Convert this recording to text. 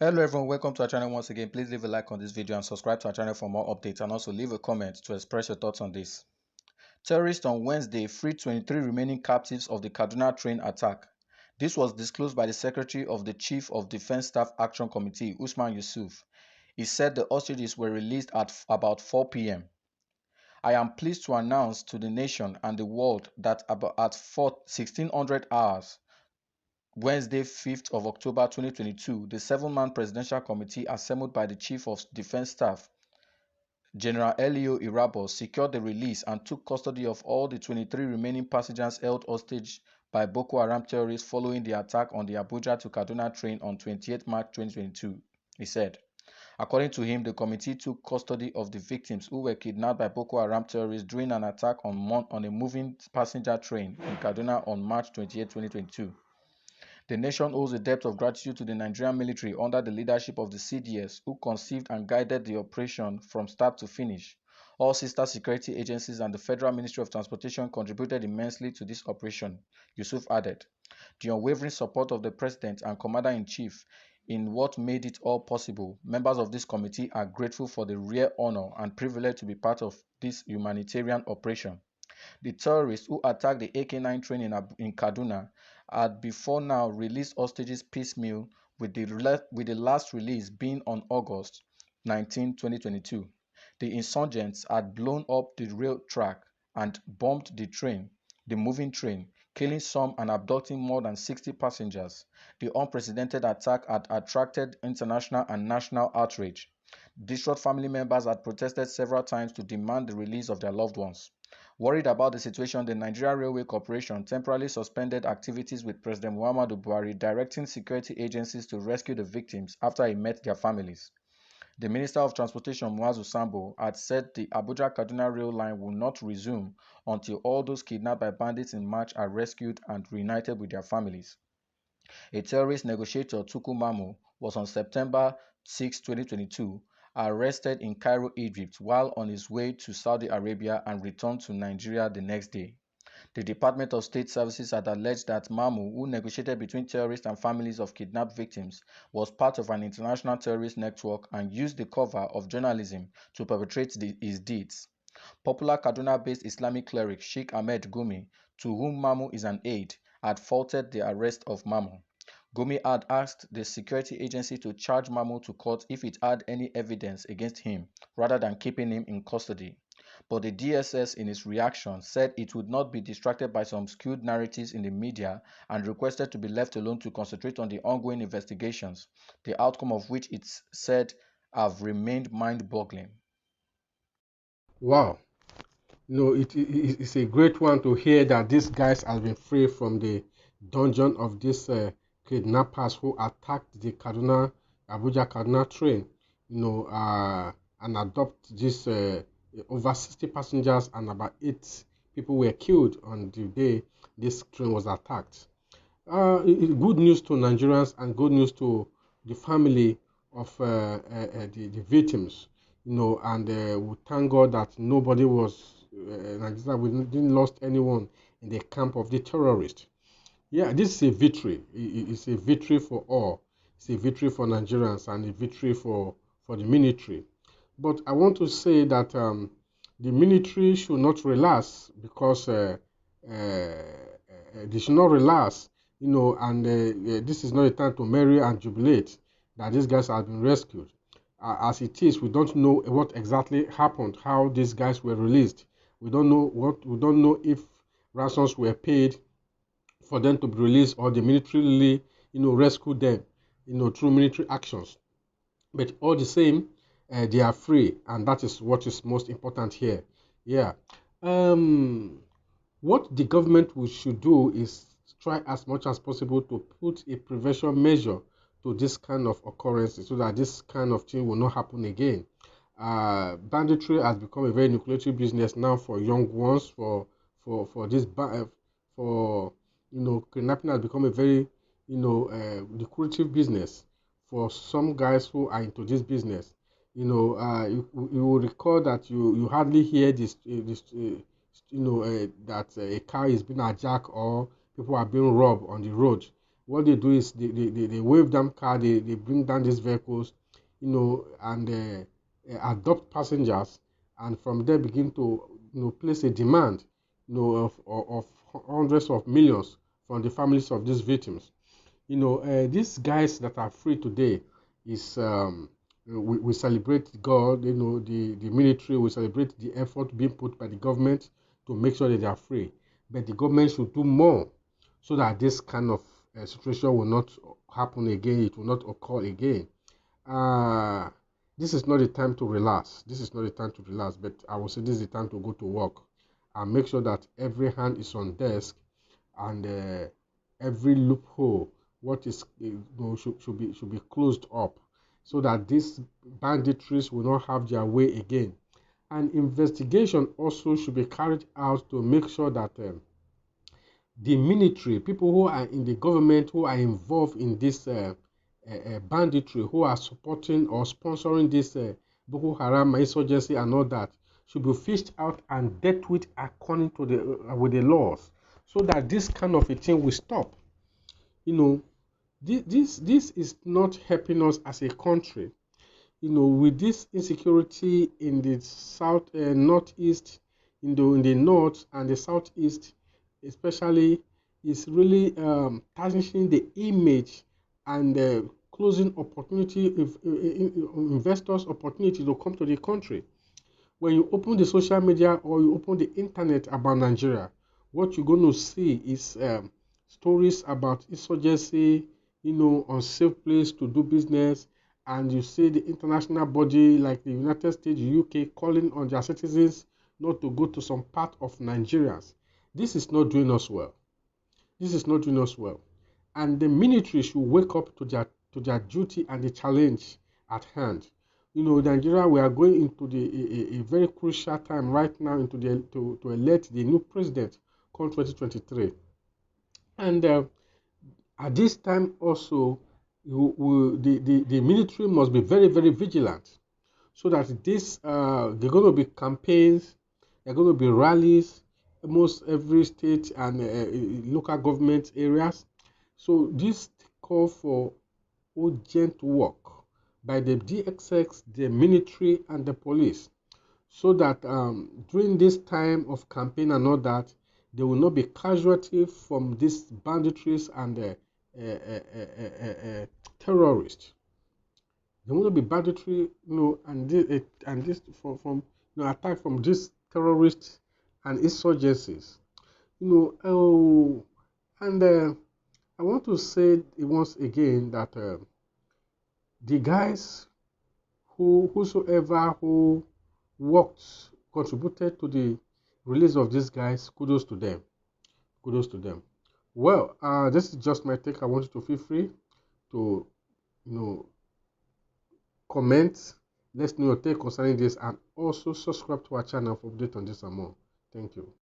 Hello everyone, welcome to our channel once again. Please leave a like on this video and subscribe to our channel for more updates, and also leave a comment to express your thoughts on this. Terrorists on Wednesday freed 23 remaining captives of the Kaduna train attack. This was disclosed by the Secretary of the Chief of Defense Staff Action Committee, Usman Yusuf. He said the hostages were released at about 4 p.m. I am pleased to announce to the nation and the world that about at 1600 hours, Wednesday, 5th of October 2022, the 7-man presidential committee assembled by the Chief of Defense Staff, General Elio Irabo, secured the release and took custody of all the 23 remaining passengers held hostage by Boko Haram terrorists following the attack on the Abuja to Kaduna train on 28 March 2022, he said. According to him, the committee took custody of the victims who were kidnapped by Boko Haram terrorists during an attack on a moving passenger train in Kaduna on March 28, 2022. The nation owes a debt of gratitude to the Nigerian military under the leadership of the CDS, who conceived and guided the operation from start to finish. All sister security agencies and the Federal Ministry of Transportation contributed immensely to this operation, Yusuf added. The unwavering support of the President and Commander-in-Chief in what made it all possible, members of this committee are grateful for the rare honor and privilege to be part of this humanitarian operation. The terrorists who attacked the AK-9 train in Kaduna had before now released hostages piecemeal, with the last release being on August 19, 2022. The insurgents had blown up the rail track and bombed the moving train, killing some and abducting more than 60 passengers. The unprecedented attack had attracted international and national outrage. Distraught family members had protested several times to demand the release of their loved ones. Worried about the situation, the Nigeria Railway Corporation temporarily suspended activities with President Muhammadu Buhari, directing security agencies to rescue the victims after he met their families. The Minister of Transportation, Muazu Sambo, had said the Abuja-Kaduna rail line will not resume until all those kidnapped by bandits in March are rescued and reunited with their families. A terrorist negotiator, Tuku Mamu, was on September 6, 2022, arrested in Cairo, Egypt, while on his way to Saudi Arabia and returned to Nigeria the next day. The Department of State Services had alleged that Mamu, who negotiated between terrorists and families of kidnapped victims, was part of an international terrorist network and used the cover of journalism to perpetrate his deeds. Popular Kaduna-based Islamic cleric Sheikh Ahmed Gumi, to whom Mamu is an aide, had faulted the arrest of Mamu. Gumi had asked the security agency to charge Mamu to court if it had any evidence against him, rather than keeping him in custody. But the DSS, in its reaction, said it would not be distracted by some skewed narratives in the media and requested to be left alone to concentrate on the ongoing investigations, the outcome of which it said have remained mind-boggling. Wow. It's a great one to hear that these guys have been free from the dungeon of these kidnappers who attacked the Abuja-Kaduna train, and adopt this over 60 passengers and about 8 people were killed on the day this train was attacked. Good news to Nigerians and good news to the family of the victims, and we thank God that nobody was, Nigeria, we didn't lost anyone in the camp of the terrorists. Yeah, this is a victory. It's a victory for all. It's a victory for Nigerians and a victory for the military. But I want to say that the military should not relax, because they should not relax, and this is not a time to marry and jubilate that these guys have been rescued. As it is, we don't know what exactly happened, how these guys were released. We don't know if ransoms were paid for them to be released, or the military rescued them, through military actions. But all the same, they are free, and that is what is most important here. Yeah. What the government should do is try as much as possible to put a prevention measure to this kind of occurrences, so that this kind of thing will not happen again. Banditry has become a very lucrative business now for young ones. Kidnapping has become a very lucrative business for some guys who are into this business. You will recall that you hardly hear that a car is being hijacked or people are being robbed on the road. What they do is they wave down car, they bring down these vehicles, and adopt passengers, and from there begin to place a demand, of hundreds of millions from the families of these victims. These guys that are free today is we celebrate God, the military, we celebrate the effort being put by the government to make sure that they are free. But the government should do more so that this kind of situation will not happen again, it will not occur again. Uh, this is not the time to relax. This is not the time to relax, but I would say this is the time to go to work and make sure that every hand is on desk and every loophole what is should be closed up so that these banditries will not have their way again. And investigation also should be carried out to make sure that the military, people who are in the government who are involved in this banditry, who are supporting or sponsoring this Boko Haram insurgency and all that, should be fished out and dealt with according to with the laws, so that this kind of a thing will stop. You know, this is not helping us as a country. With this insecurity in the south, northeast, in the north and the southeast, especially, is really tarnishing the image and closing opportunity if investors opportunity to come to the country. When you open the social media or you open the internet about Nigeria, what you're going to see is stories about insurgency, unsafe place to do business, and you see the international body like the United States, the UK, calling on their citizens not to go to some part of Nigerians. This is not doing us well. This is not doing us well. And the military should wake up to their duty and the challenge at hand. Nigeria, we are going into a very crucial time right now into to elect the new president come 2023. And at this time also, the military must be very, very vigilant so that this there are going to be campaigns, there are going to be rallies, almost every state and local government areas. So this call for urgent work by the DXX, the military, and the police, so that during this time of campaign and all that, there will not be casualty from these banditries and terrorists. There will not be banditry, and this from attack from these terrorists and insurgencies. And I want to say once again that the guys whosoever who worked, contributed to the release of these guys, kudos to them. Kudos to them. Well, this is just my take. I want you to feel free to, comment. Let's know your take concerning this and also subscribe to our channel for update on this and more. Thank you.